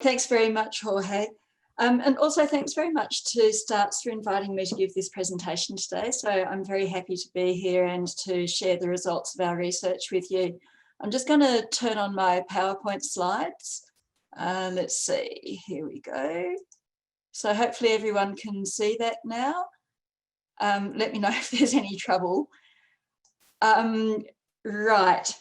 Thanks very much, Jorge. And also thanks very much to Starts for inviting me to give this presentation today. So I'm very happy to be here and to share the results of our research with you. I'm just going to turn on my PowerPoint slides. Let's see, here we go. So hopefully everyone can see that now. Let me know if there's any trouble. Right.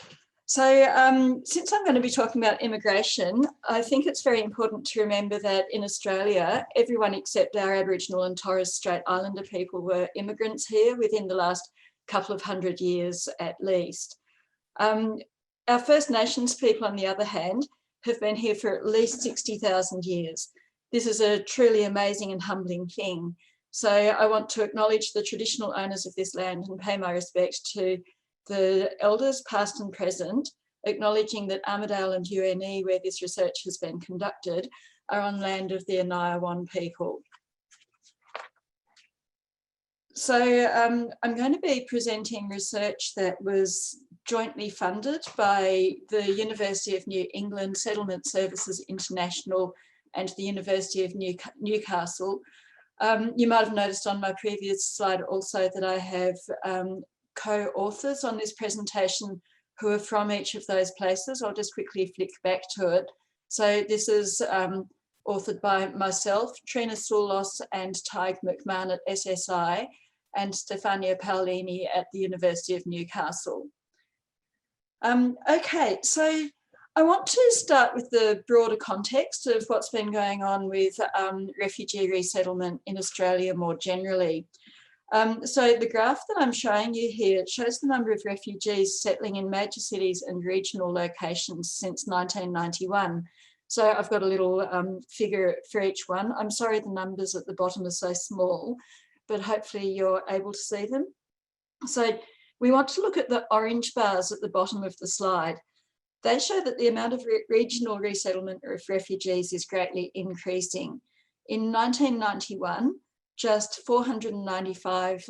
So since I'm going to be talking about immigration, I think it's very important to remember that in Australia, everyone except our Aboriginal and Torres Strait Islander people were immigrants here within the last couple of 100 years at least. Our First Nations people, on the other hand, have been here for at least 60,000 years. This is a truly amazing and humbling thing. So I want to acknowledge the traditional owners of this land and pay my respect to the elders past and present, acknowledging that Armidale and UNE, where this research has been conducted, are on land of the Anaiwan people. So I'm going to be presenting research that was jointly funded by the University of New England, Settlement Services International, and the University of Newcastle. You might have noticed on my previous slide also that I have co-authors on this presentation who are from each of those places. I'll just quickly flick back to it. So this is authored by myself, Trina Soulos and Tig McMahon at SSI, and Stefania Paolini at the University of Newcastle. Okay, so I want to start with the broader context of what's been going on with refugee resettlement in Australia more generally. So the graph that I'm showing you here shows the number of refugees settling in major cities and regional locations since 1991. So I've got a little figure for each one. I'm sorry the numbers at the bottom are so small, but hopefully you're able to see them. So we want to look at the orange bars at the bottom of the slide. They show that the amount of regional resettlement of refugees is greatly increasing. In 1991, just 495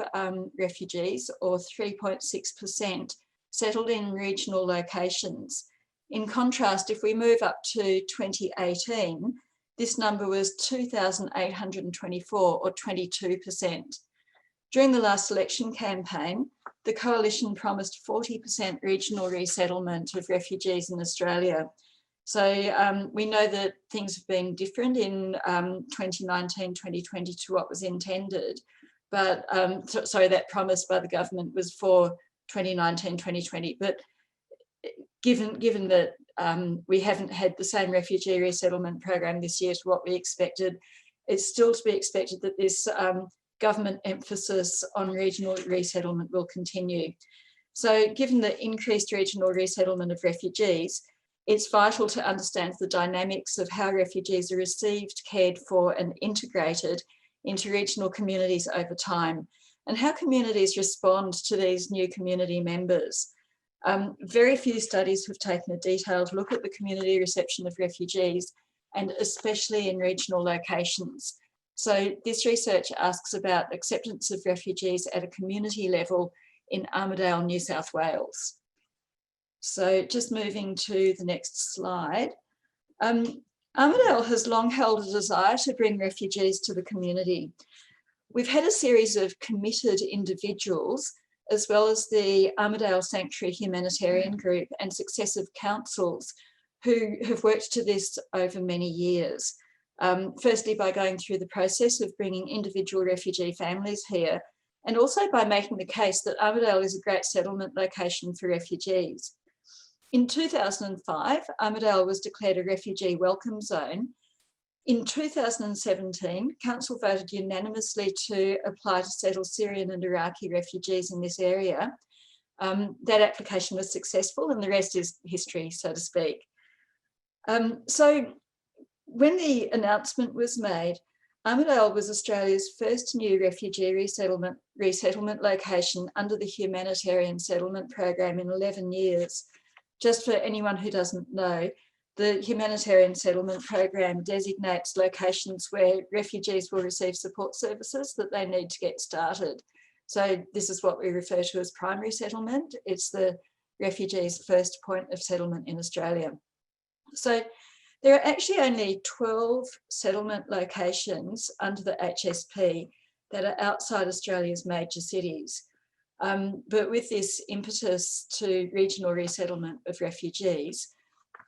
refugees, or 3.6%, settled in regional locations. In contrast, if we move up to 2018, this number was 2,824, or 22%. During the last election campaign, the coalition promised 40% regional resettlement of refugees in Australia. So we know that things have been different in 2019, 2020 to what was intended. But sorry, that promise by the government was for 2019, 2020. But given that we haven't had the same refugee resettlement program this year to what we expected, it's still to be expected that this government emphasis on regional resettlement will continue. So given the increased regional resettlement of refugees, it's vital to understand the dynamics of how refugees are received, cared for, and integrated into regional communities over time, and how communities respond to these new community members. Very few studies have taken a detailed look at the community reception of refugees, and especially in regional locations. So this research asks about acceptance of refugees at a community level in Armidale, New South Wales. So just moving to the next slide. Armidale has long held a desire to bring refugees to the community. We've had a series of committed individuals, as well as the Armidale Sanctuary Humanitarian Group and successive councils who have worked to this over many years. Firstly, by going through the process of bringing individual refugee families here, and also by making the case that Armidale is a great settlement location for refugees. In 2005, Armidale was declared a refugee welcome zone. In 2017, Council voted unanimously to apply to settle Syrian and Iraqi refugees in this area. That application was successful, and the rest is history, so to speak. So when the announcement was made, Armidale was Australia's first new refugee resettlement location under the Humanitarian Settlement Program in 11 years. Just for anyone who doesn't know, the Humanitarian Settlement Program designates locations where refugees will receive support services that they need to get started. So this is what we refer to as primary settlement. It's the refugees' first point of settlement in Australia. So There are actually only 12 settlement locations under the HSP that are outside Australia's major cities. But with this impetus to regional resettlement of refugees,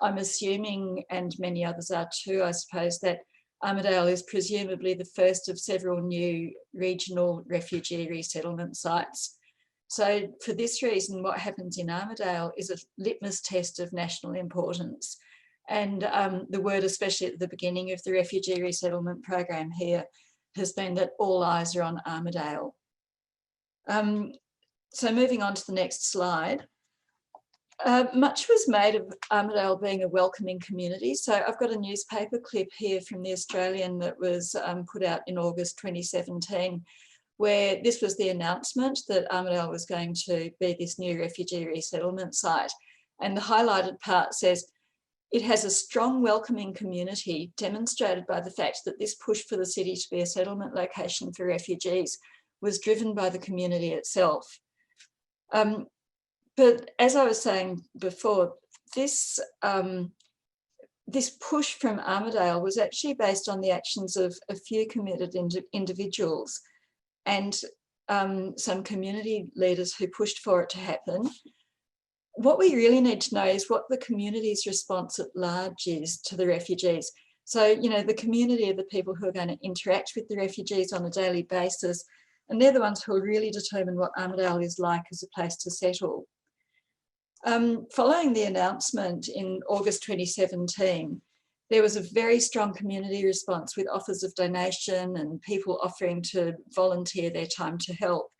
I'm assuming, and many others are too, I suppose, that Armidale is presumably the first of several new regional refugee resettlement sites. So for this reason, what happens in Armidale is a litmus test of national importance. And the word, especially at the beginning of the refugee resettlement program here, has been that all eyes are on Armidale. So moving on to the next slide. Much was made of Armidale being a welcoming community. So I've got a newspaper clip here from the Australian that was put out in August 2017, where this was the announcement that Armidale was going to be this new refugee resettlement site. And the highlighted part says, "It has a strong welcoming community demonstrated by the fact that this push for the city to be a settlement location for refugees was driven by the community itself." But as I was saying before, this push from Armidale was actually based on the actions of a few committed individuals and some community leaders who pushed for it to happen. What we really need to know is what the community's response at large is to the refugees. So, you know, the community are the people who are going to interact with the refugees on a daily basis, and they're the ones who will really determine what Armidale is like as a place to settle. Following the announcement in August 2017, there was a very strong community response with offers of donation and people offering to volunteer their time to help.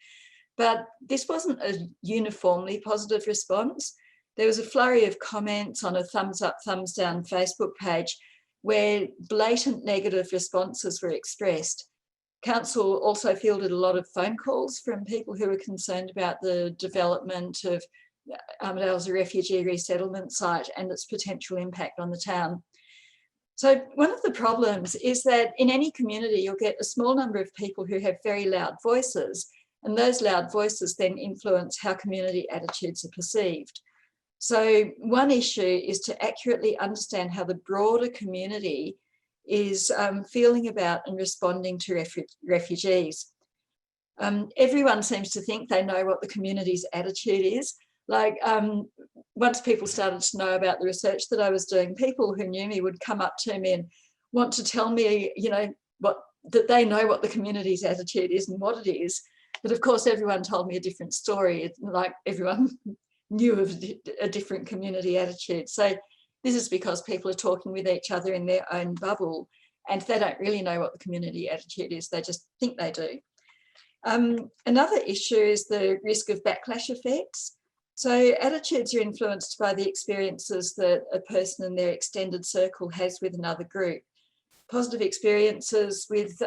But this wasn't a uniformly positive response. There was a flurry of comments on a thumbs up, thumbs down Facebook page where blatant negative responses were expressed. Council also fielded a lot of phone calls from people who were concerned about the development of Armidale as a refugee resettlement site and its potential impact on the town. So one of the problems is that in any community, you'll get a small number of people who have very loud voices, and those loud voices then influence how community attitudes are perceived. So one issue is to accurately understand how the broader community is feeling about and responding to refugees. Everyone seems to think they know what the community's attitude is. Like once people started to know about the research that I was doing, people who knew me would come up to me and want to tell me, you know, that they know what the community's attitude is and what it is. But of course, everyone told me a different story. It's like everyone knew of a different community attitude. So this is because people are talking with each other in their own bubble and they don't really know what the community attitude is. They just think they do. Another issue is the risk of backlash effects. So attitudes are influenced by the experiences that a person in their extended circle has with another group. Positive experiences with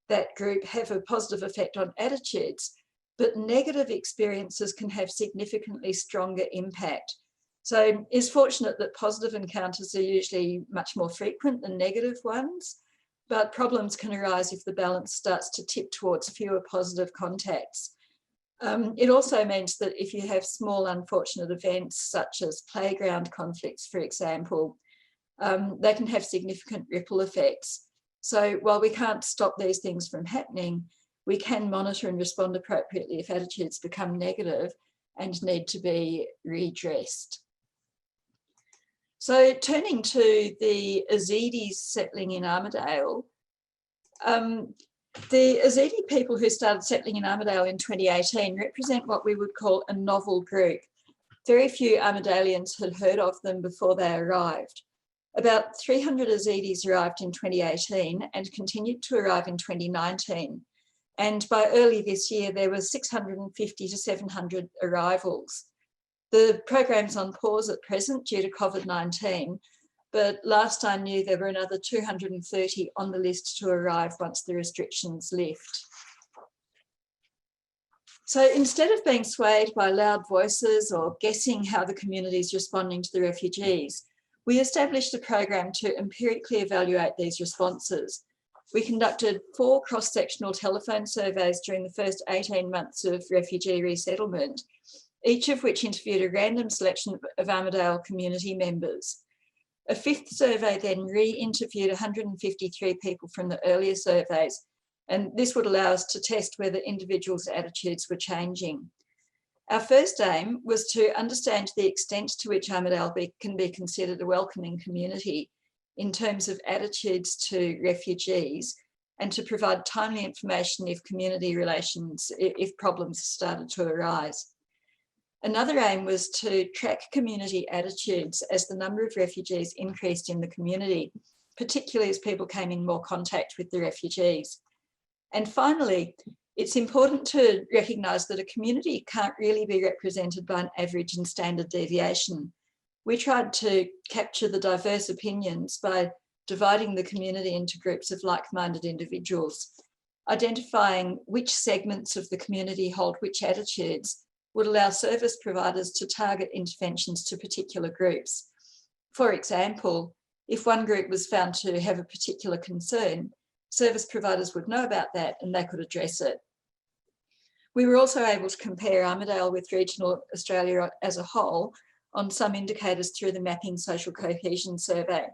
that group have a positive effect on attitudes, but negative experiences can have significantly stronger impact. So it's fortunate that positive encounters are usually much more frequent than negative ones, but problems can arise if the balance starts to tip towards fewer positive contacts. It also means that if you have small unfortunate events such as playground conflicts, for example, they can have significant ripple effects. So while we can't stop these things from happening, we can monitor and respond appropriately if attitudes become negative and need to be redressed. So turning to the Yazidis settling in Armidale, the Yazidi people who started settling in Armidale in 2018 represent what we would call a novel group. Very few Armidalians had heard of them before they arrived. About 300 Yazidis arrived in 2018 and continued to arrive in 2019. And by early this year, there were 650 to 700 arrivals. The program's on pause at present due to COVID-19, but last I knew there were another 230 on the list to arrive once the restrictions lift. So instead of being swayed by loud voices or guessing how the community is responding to the refugees, we established a program to empirically evaluate these responses. We conducted 4 cross-sectional telephone surveys during the first 18 months of refugee resettlement, each of which interviewed a random selection of Armidale community members. A fifth survey then re-interviewed 153 people from the earlier surveys, and this would allow us to test whether individuals' attitudes were changing. Our first aim was to understand the extent to which Armidale can be considered a welcoming community in terms of attitudes to refugees, and to provide timely information if community relations, if problems started to arise. Another aim was to track community attitudes as the number of refugees increased in the community, particularly as people came in more contact with the refugees. And finally, it's important to recognise that a community can't really be represented by an average and standard deviation. We tried to capture the diverse opinions by dividing the community into groups of like-minded individuals, identifying which segments of the community hold which attitudes would allow service providers to target interventions to particular groups. For example, if one group was found to have a particular concern, service providers would know about that and they could address it. We were also able to compare Armidale with regional Australia as a whole on some indicators through the Mapping Social Cohesion Survey,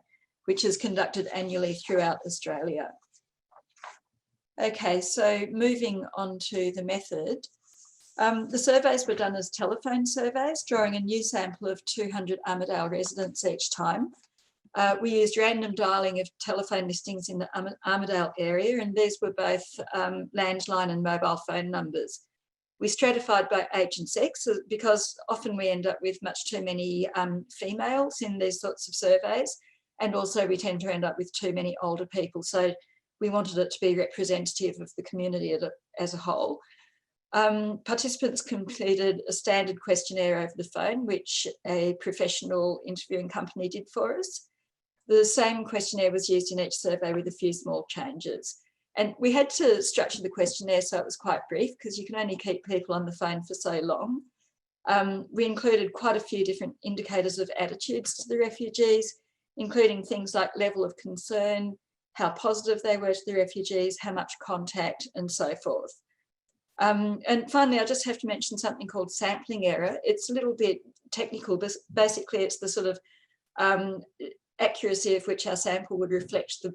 which is conducted annually throughout Australia. Okay, so moving on to the method. The surveys were done as telephone surveys, drawing a new sample of 200 Armidale residents each time. We used random dialing of telephone listings in the Armidale area, and these were both landline and mobile phone numbers. We stratified by age and sex because often we end up with much too many females in these sorts of surveys, and also we tend to end up with too many older people. So we wanted it to be representative of the community as a whole. Participants completed a standard questionnaire over the phone, which a professional interviewing company did for us. The same questionnaire was used in each survey with a few small changes. And we had to structure the questionnaire so it was quite brief because you can only keep people on the phone for so long. We included quite a few different indicators of attitudes to the refugees, including things like level of concern, how positive they were to the refugees, how much contact, and so forth. And finally, I just have to mention something called sampling error. It's a little bit technical, but basically it's the sort of accuracy of which our sample would reflect the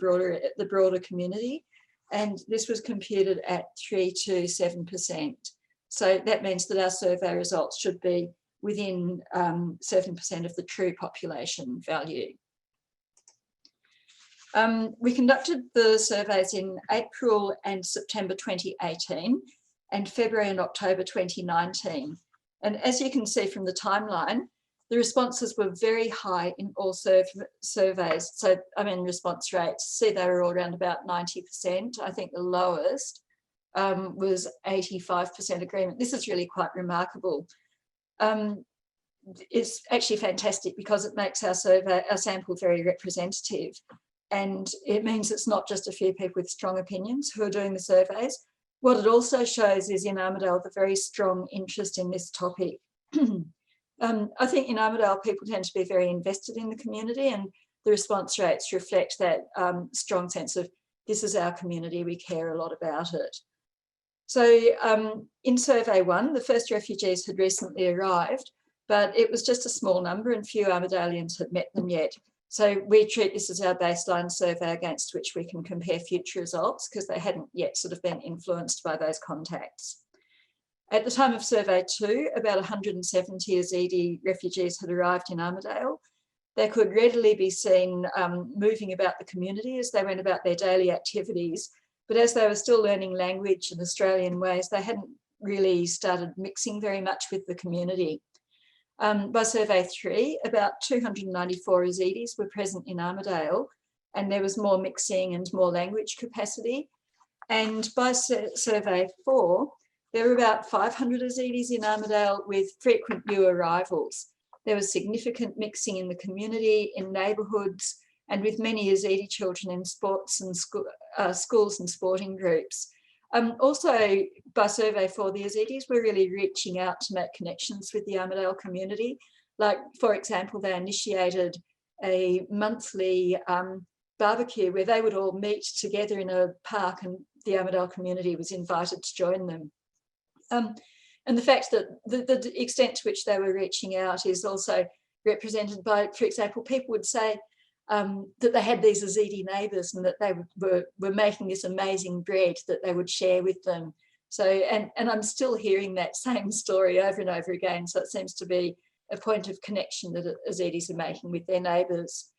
broader community. And this was computed at 3 to 7%. So that means that our survey results should be within 7% of the true population value. We conducted the surveys in April and September 2018 and February and October 2019. And as you can see from the timeline, the responses were very high in all surveys. So, I mean, response rates, see they were all around about 90%. I think the lowest was 85% agreement. This is really quite remarkable. It's actually fantastic because it makes our sample very representative. And it means it's not just a few people with strong opinions who are doing the surveys. What it also shows is in Armidale the very strong interest in this topic. I think in Armidale people tend to be very invested in the community, and the response rates reflect that strong sense of this is our community, we care a lot about it. So in survey 1, the first refugees had recently arrived, but it was just a small number and few Armidalians had met them yet. So we treat this as our baseline survey against which we can compare future results because they hadn't yet sort of been influenced by those contacts. At the time of survey 2, about 170 Yazidi refugees had arrived in Armidale. They could readily be seen moving about the community as they went about their daily activities, but as they were still learning language and Australian ways, they hadn't really started mixing very much with the community. By survey 3, about 294 Yazidis were present in Armidale, and there was more mixing and more language capacity. And by survey 4, there were about 500 Yazidis in Armidale with frequent new arrivals. There was significant mixing in the community, in neighbourhoods, and with many Yazidi children in sports and schools and sporting groups. Also, by survey 4, the Yazidis were really reaching out to make connections with the Armidale community. Like, for example, they initiated a monthly barbecue where they would all meet together in a park, and the Armidale community was invited to join them. And the fact that the extent to which they were reaching out is also represented by, for example, people would say, that they had these Yazidi neighbours and that they were making this amazing bread that they would share with them. So, and I'm still hearing that same story over and over again. So it seems to be a point of connection that Yazidis are making with their neighbours.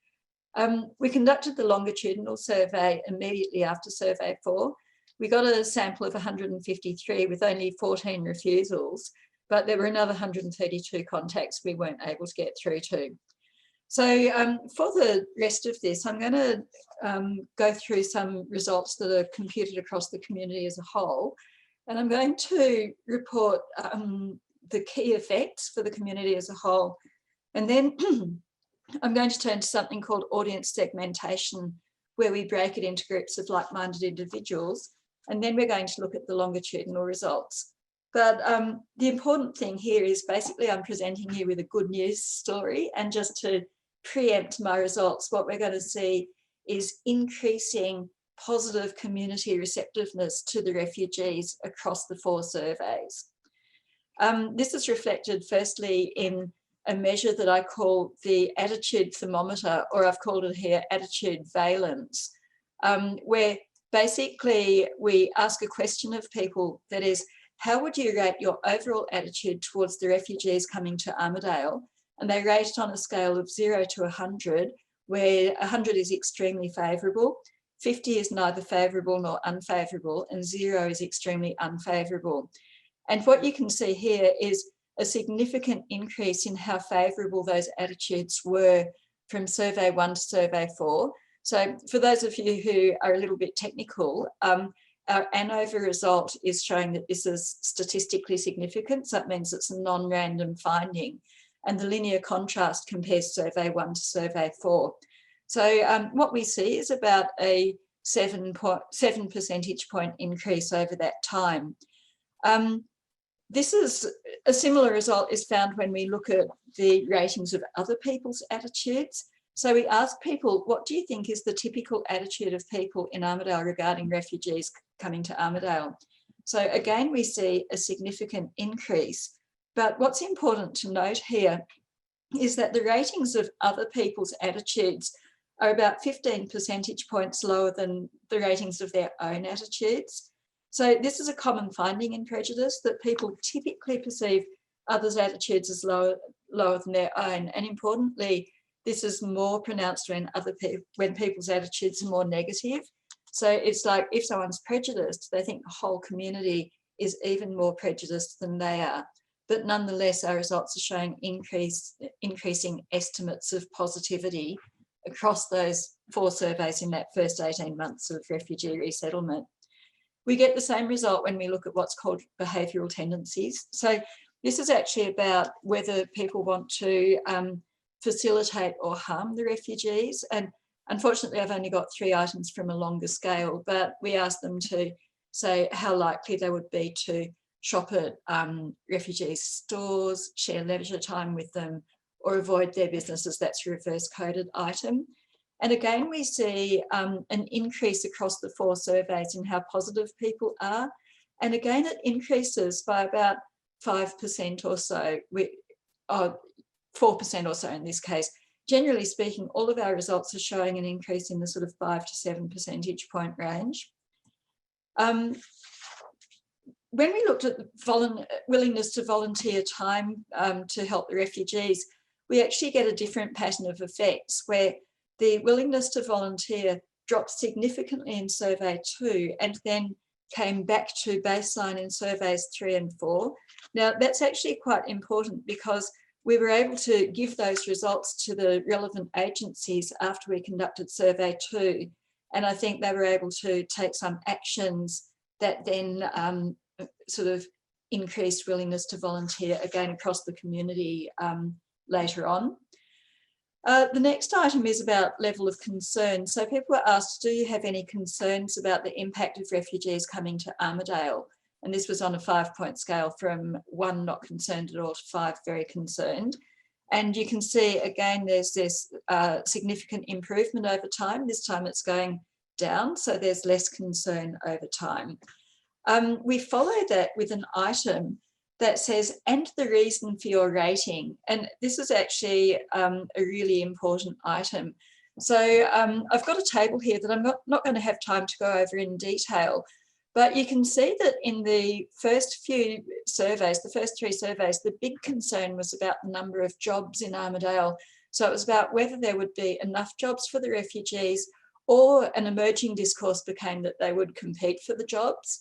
We conducted the longitudinal survey immediately after survey 4. We got a sample of 153 with only 14 refusals, but there were another 132 contacts we weren't able to get through to. So for the rest of this, I'm going to go through some results that are computed across the community as a whole. And I'm going to report the key effects for the community as a whole. And then I'm going to turn to something called audience segmentation, where we break it into groups of like-minded individuals. And then we're going to look at the longitudinal results. But the important thing here is basically I'm presenting you with a good news story, and just to preempt my results, what we're going to see is increasing positive community receptiveness to the refugees across the 4 surveys. This is reflected firstly in a measure that I call the attitude thermometer, or I've called it here attitude valence, where basically we ask a question of people that is, how would you rate your overall attitude towards the refugees coming to Armidale? And they rate it on a scale of 0 to 100, where 100 is extremely favourable, 50 is neither favourable nor unfavourable, and 0 is extremely unfavourable. And what you can see here is a significant increase in how favourable those attitudes were from survey 1 to survey 4. So for those of you who are a little bit technical, our ANOVA result is showing that this is statistically significant. So that means it's a non-random finding. And the linear contrast compares survey 1 to survey 4. So what we see is about a 7 percentage point increase over that time. This is a similar result is found when we look at the ratings of other people's attitudes. So we ask people, what do you think is the typical attitude of people in Armidale regarding refugees coming to Armidale? So again, we see a significant increase. But what's important to note here is that the ratings of other people's attitudes are about 15 percentage points lower than the ratings of their own attitudes. So this is a common finding in prejudice, that people typically perceive others' attitudes as lower than their own. And importantly, this is more pronounced when people's attitudes are more negative. So it's like if someone's prejudiced, they think the whole community is even more prejudiced than they are. But nonetheless, our results are showing increasing estimates of positivity across those 4 surveys in that first 18 months of refugee resettlement. We get the same result when we look at what's called behavioural tendencies. So this is actually about whether people want to facilitate or harm the refugees. And unfortunately, I've only got 3 items from a longer scale, but we asked them to say how likely they would be to shop at refugees' stores, share leisure time with them, or avoid their businesses. That's a reverse coded item. And again, we see an increase across the 4 surveys in how positive people are. And again, it increases by about 5% or so, 4% or so in this case. Generally speaking, all of our results are showing an increase in the sort of 5 to 7 percentage point range. When we looked at the willingness to volunteer time to help the refugees, we actually get a different pattern of effects, where the willingness to volunteer dropped significantly in survey 2 and then came back to baseline in surveys 3 and 4. Now, that's actually quite important because we were able to give those results to the relevant agencies after we conducted survey 2. And I think they were able to take some actions that then sort of increased willingness to volunteer again across the community later on. The next item is about level of concern. So people were asked, do you have any concerns about the impact of refugees coming to Armidale? And this was on a 5-point scale from 1 not concerned at all to 5 very concerned. And you can see again, there's this significant improvement over time. This time it's going down, so there's less concern over time. We follow that with an item that says, and the reason for your rating. And this is actually a really important item. So I've got a table here that I'm not going to have time to go over in detail, but you can see that in the first few surveys, the first 3 surveys, the big concern was about the number of jobs in Armidale. So it was about whether there would be enough jobs for the refugees, or an emerging discourse became that they would compete for the jobs.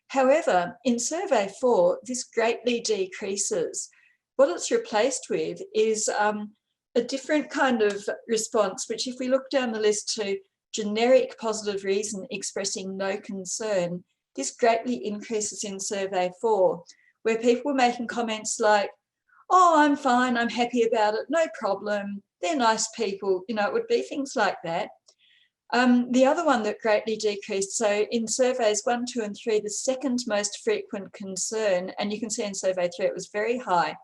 However, in survey 4, this greatly decreases. What it's replaced with is a different kind of response, which if we look down the list to generic positive reason expressing no concern, this greatly increases in survey 4, where people were making comments like, oh, I'm fine, I'm happy about it, no problem, they're nice people, you know, it would be things like that. The other one that greatly decreased, so in surveys 1, 2 and 3, the second most frequent concern, and you can see in survey 3 it was very high,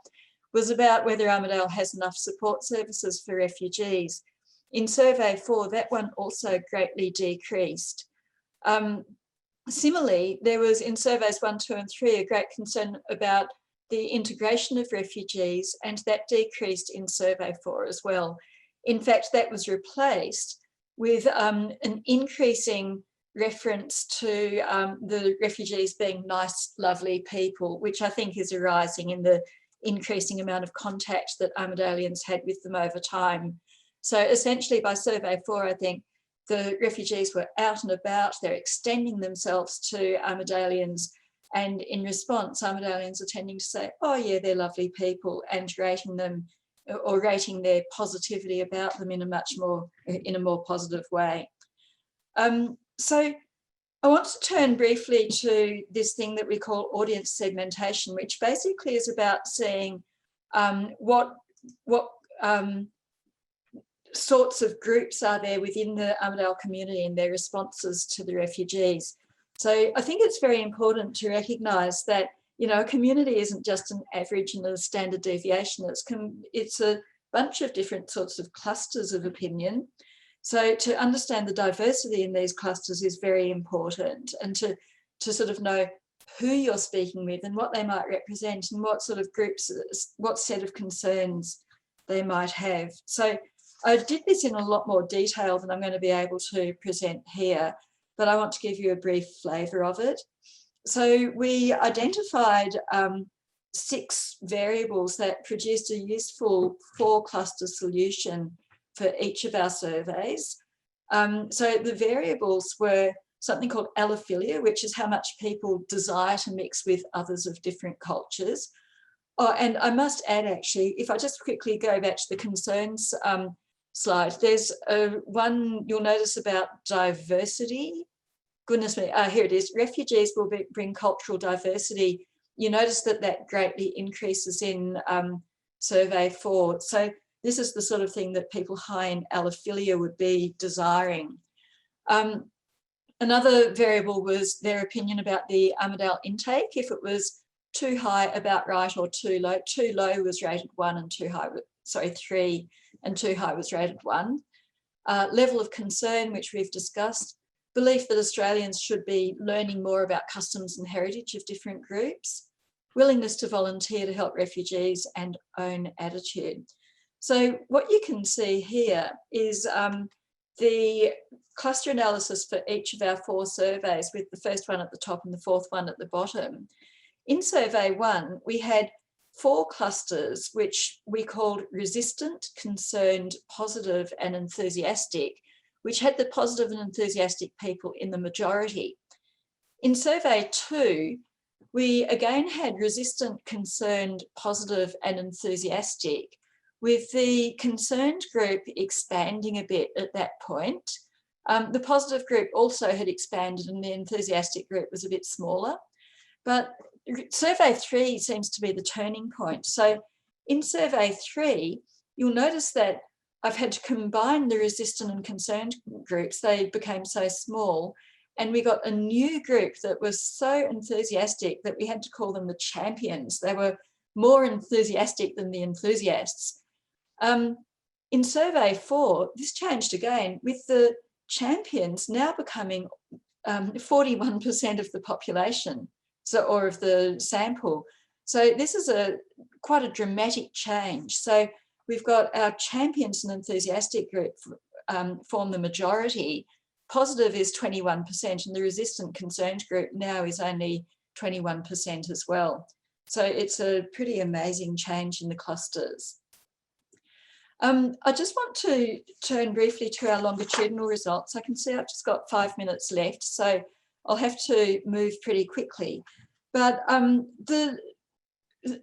was about whether Armidale has enough support services for refugees. In survey 4, that one also greatly decreased. Similarly, there was in surveys 1, 2 and 3 a great concern about the integration of refugees, and that decreased in survey 4 as well. In fact, that was replaced with an increasing reference to the refugees being nice, lovely people, which I think is arising in the increasing amount of contact that Armidalians had with them over time. So essentially by survey 4, I think the refugees were out and about, they're extending themselves to Armidalians, and in response, Armidalians are tending to say, oh yeah, they're lovely people, and rating them or rating their positivity about them in a more positive way. So I want to turn briefly to this thing that we call audience segmentation, which basically is about seeing what sorts of groups are there within the Armidale community and their responses to the refugees. So I think it's very important to recognise that, you know, a community isn't just an average and a standard deviation. It's a bunch of different sorts of clusters of opinion. So to understand the diversity in these clusters is very important, and to sort of know who you're speaking with and what they might represent and what sort of groups, what set of concerns they might have. So I did this in a lot more detail than I'm going to be able to present here, but I want to give you a brief flavour of it. So we identified 6 variables that produced a useful 4-cluster solution for each of our surveys. So the variables were something called allophilia, which is how much people desire to mix with others of different cultures. Oh, and I must add, actually, if I just quickly go back to the concerns slide, there's one you'll notice about diversity. Goodness me, here it is. Refugees will bring cultural diversity. You notice that that greatly increases in survey 4. So this is the sort of thing that people high in allophilia would be desiring. Another variable was their opinion about the Armidale intake. If it was too high, about right, or too low. Too low was rated 1 and too high, sorry, 3, and too high was rated 1. Level of concern, which we've discussed. Belief that Australians should be learning more about customs and heritage of different groups. Willingness to volunteer to help refugees, and own attitude. So what you can see here is the cluster analysis for each of our 4 surveys, with the first one at the top and the 4th one at the bottom. In survey 1, we had 4 clusters, which we called resistant, concerned, positive, and enthusiastic, which had the positive and enthusiastic people in the majority. In survey 2, we again had resistant, concerned, positive, and enthusiastic, with the concerned group expanding a bit at that point. The positive group also had expanded and the enthusiastic group was a bit smaller. But survey 3 seems to be the turning point. So in survey 3, you'll notice that I've had to combine the resistant and concerned groups. They became so small, and we got a new group that was so enthusiastic that we had to call them the champions. They were more enthusiastic than the enthusiasts. In survey 4, this changed again, with the champions now becoming 41% of the population, so, or of the sample. So this is quite a dramatic change. So we've got our champions and enthusiastic group form the majority, positive is 21%, and the resistant concerned group now is only 21% as well. So it's a pretty amazing change in the clusters. I just want to turn briefly to our longitudinal results. I can see I've just got 5 minutes left, so I'll have to move pretty quickly. But the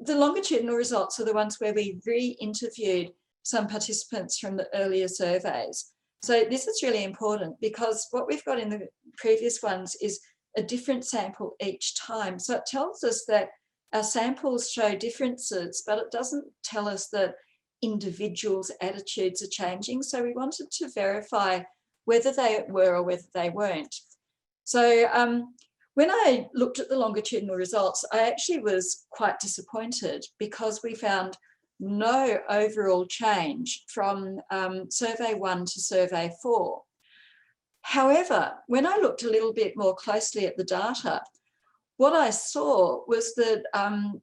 longitudinal results are the ones where we re-interviewed some participants from the earlier surveys. So this is really important because what we've got in the previous ones is a different sample each time. So it tells us that our samples show differences, but it doesn't tell us that individuals' attitudes are changing. So we wanted to verify whether they were or whether they weren't. So when I looked at the longitudinal results, I actually was quite disappointed because we found no overall change from survey 1 to survey 4. However, when I looked a little bit more closely at the data, what I saw was that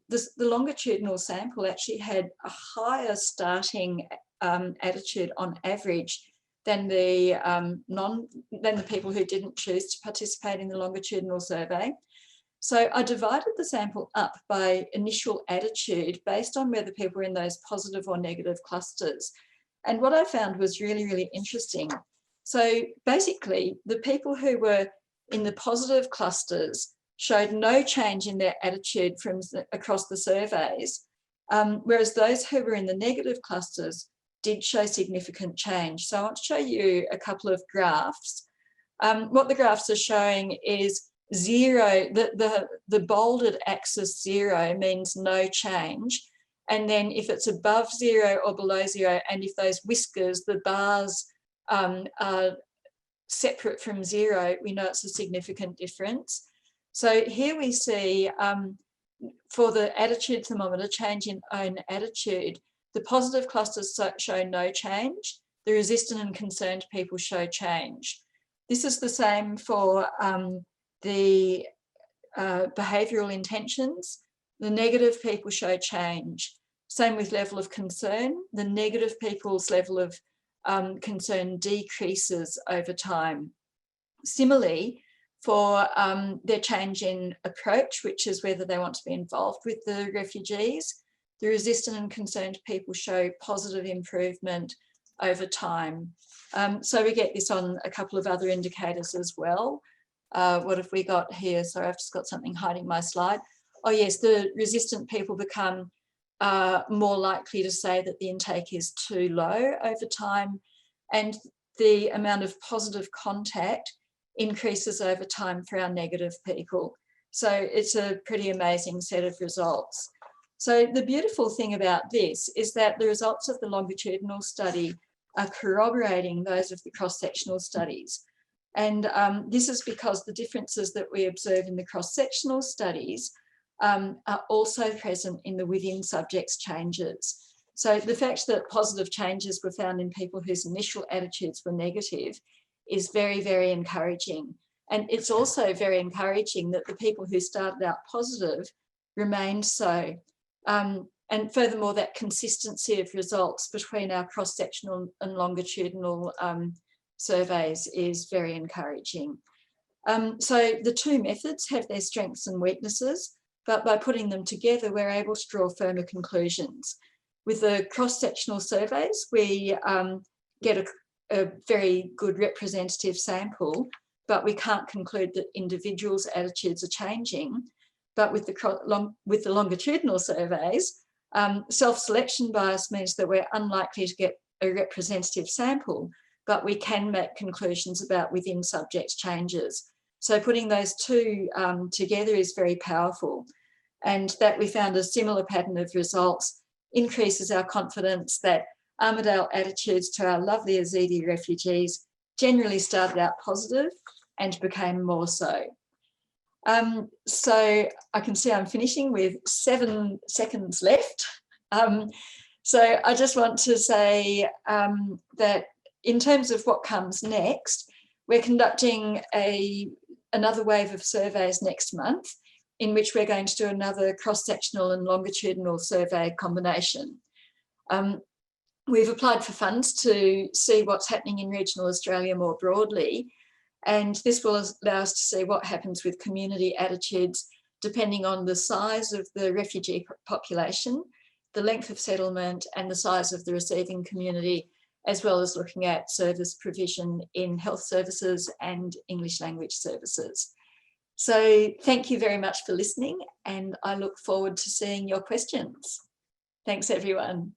the longitudinal sample actually had a higher starting attitude on average than the people who didn't choose to participate in the longitudinal survey. So I divided the sample up by initial attitude based on whether people were in those positive or negative clusters. And what I found was really, really interesting. So basically, the people who were in the positive clusters showed no change in their attitude from across the surveys, whereas those who were in the negative clusters did show significant change. So I want to show you a couple of graphs. What the graphs are showing is zero, the bolded axis 0 means no change. And then if it's above 0 or below 0, and if those whiskers, the bars are separate from 0, we know it's a significant difference. So here we see for the attitude thermometer, change in own attitude, the positive clusters show no change. The resistant and concerned people show change. This is the same for the behavioural intentions. The negative people show change. Same with level of concern. The negative people's level of concern decreases over time. Similarly, for their change in approach, which is whether they want to be involved with the refugees, the resistant and concerned people show positive improvement over time. So we get this on a couple of other indicators as well. What have we got here? Sorry, I've just got something hiding my slide. Oh yes, the resistant people become more likely to say that the intake is too low over time, and the amount of positive contact increases over time for our negative people. So it's a pretty amazing set of results. So the beautiful thing about this is that the results of the longitudinal study are corroborating those of the cross-sectional studies. And this is because the differences that we observe in the cross-sectional studies are also present in the within subjects changes. So the fact that positive changes were found in people whose initial attitudes were negative is very, very encouraging. And it's also very encouraging that the people who started out positive remained so. And furthermore, that consistency of results between our cross-sectional and longitudinal surveys is very encouraging. So the two methods have their strengths and weaknesses, but by putting them together, we're able to draw firmer conclusions. With the cross-sectional surveys, we get a very good representative sample, but we can't conclude that individuals' attitudes are changing. But with the longitudinal surveys, self-selection bias means that we're unlikely to get a representative sample, but we can make conclusions about within subjects changes. So putting those two together is very powerful. And that we found a similar pattern of results increases our confidence that Armidale attitudes to our lovely Yazidi refugees generally started out positive and became more so. So I can see I'm finishing with 7 seconds left. So I just want to say that in terms of what comes next, we're conducting another wave of surveys next month, in which we're going to do another cross-sectional and longitudinal survey combination. we've applied for funds to see what's happening in regional Australia more broadly. And this will allow us to see what happens with community attitudes depending on the size of the refugee population, the length of settlement, and the size of the receiving community, as well as looking at service provision in health services and English language services. So thank you very much for listening, and I look forward to seeing your questions. Thanks, everyone.